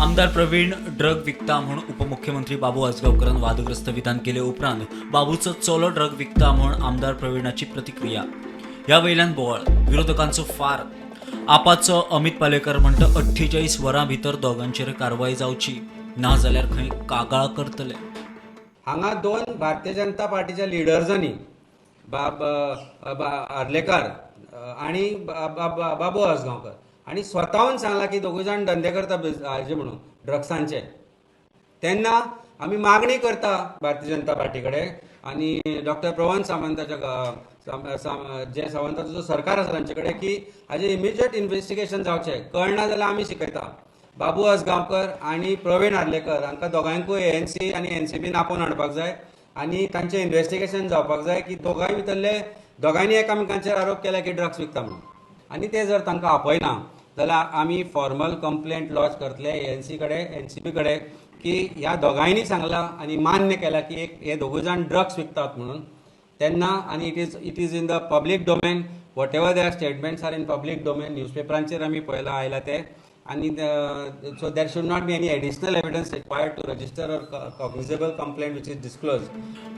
आमदार प्रवीण ड्रग विकता म्हणून उपमुख्यमंत्री बाबू आजगावकरान वादग्रस्त विधान केले उपरांत बाबूचो चलो ड्रग विकता म्हणून आमदार प्रवीणाची प्रतिक्रिया. ह्या वयल्यान बोवाळ विरोधकांचो फार. आपाचो अमित पालेकर म्हणटा 48 वरां भितर दोगांचेर कारवाई जावची ना जाल्यार खंय कागाळ करतले. हांगा दोन भारतीय जनता पार्टीच्या लिडर्सांनी आर्लेकर आणि बाबू आजगांवकर आणि स्वताहून सांगला की दोघे जाण धंदे करता हाजे म्हणून ड्रग्सांचे. तेन्ना आमी मागणी करता भारतीय जनता पार्टी कडेन आणि डॉक्टर प्रवण सावंताच्या जे सावंताचो जो सरकार आसा तांचे कडेन की हाजे इमिजिएट इन्व्हेस्टिगेशन जावचें. कळना जाल्यार आमी शिकयता. बाबू आजगांवकर आणि प्रवीण आर्लेकर हांकां दोगांयकूय ANC आनी NCBन आपोवन हाडपाक जाय आनी तांचें इन्व्हेस्टिगेशन जावपाक जाय की दोगांय भितरले दोगांयनी एकामेकांचेर आरोप केला की ड्रग्स विकता म्हणून. आनी ते जर तांकां आपयना जाल्यार आमी फॉर्मल कंप्लेंट लॉन्च करतले ANC कडेन NCB कडेन की ह्या दोगांयनी सांगला आनी मान्य केला की हे दोगूय जाण ड्रग्स विकतात म्हणून. तेन्ना आनी it is in the public domain. Whatever their statements are in public domain. न्यूजपेपरांचेर आमी पळयला आयला ते. आणि so there should not be any additional evidence required to register or cognizable complaint which is disclosed.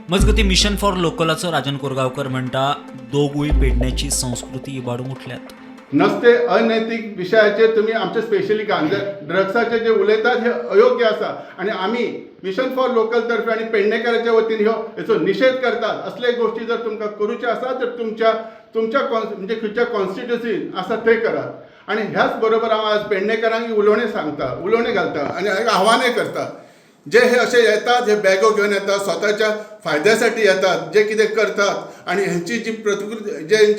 मजगती mission for लोकलाचो Rajan Korgaonkar म्हणटा दोगूय पेडण्याची संस्कृती इबाडूंक उठल्यात. नसते अनैतिक विषयाचेर तुम्ही आमचे स्पेशली गांजा ड्रग्साचे जे उलयतात हे अयोग्य आसा आणि आम्ही मिशन फॉर लोकल तर्फे आणि पेडणेकरांच्या वतीन हेचो निषेध करतात. असले गोष्टी जर तुमकां करूचे आसा तर तुमच्या म्हणजे खंयच्या कॉन्स्टिट्युन्सीन आसा थंय करात. आणि ह्याच बरोबर हांव आज पेडणेकरांक उलोवणे घालता आणि आव्हानय करता. जे हे असे येतात, हे बॅगो घेऊन येतात, स्वतःच्या फायद्यासाठी येतात, जे कितें करतात आणि ह्यांची जी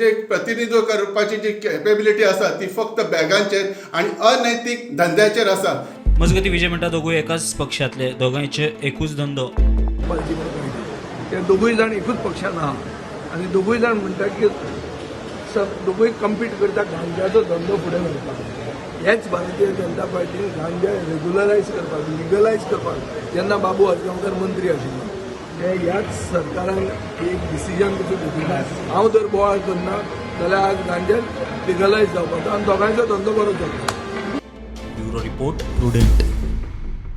जे प्रतिनिधित्व करपाची जी कॅपेबिलिटी आसा ती फक्त बॅगांचेर आणि अनैतिक धंद्याचेर आसा. मजगती विजय म्हणटा दोगूय एकाच पक्षातले, दोगांयचे एकूच धंदो. ते दोगूय जाण एकूच पक्षान आहा आनी दोगूय जाण म्हणटा की दोगूय कम्पीट करता गांजाचो धंदो फुडें व्हरपाक. हेच भारतीय जनता पार्टीन गांजा रेग्युलरायज करपाक लिगलायज करपाक जेन्ना बाबू आजगांवकर मंत्री आशिल्लो ते ह्याच सरकारान एक डिसिजन कशें घेतिल्लें. हांव जर बोवाळ करना जाल्यार आज गांजा लिगलायज जावपाचो आनी दोगांयचो धंदो बरो चलता. Bureau report prudent.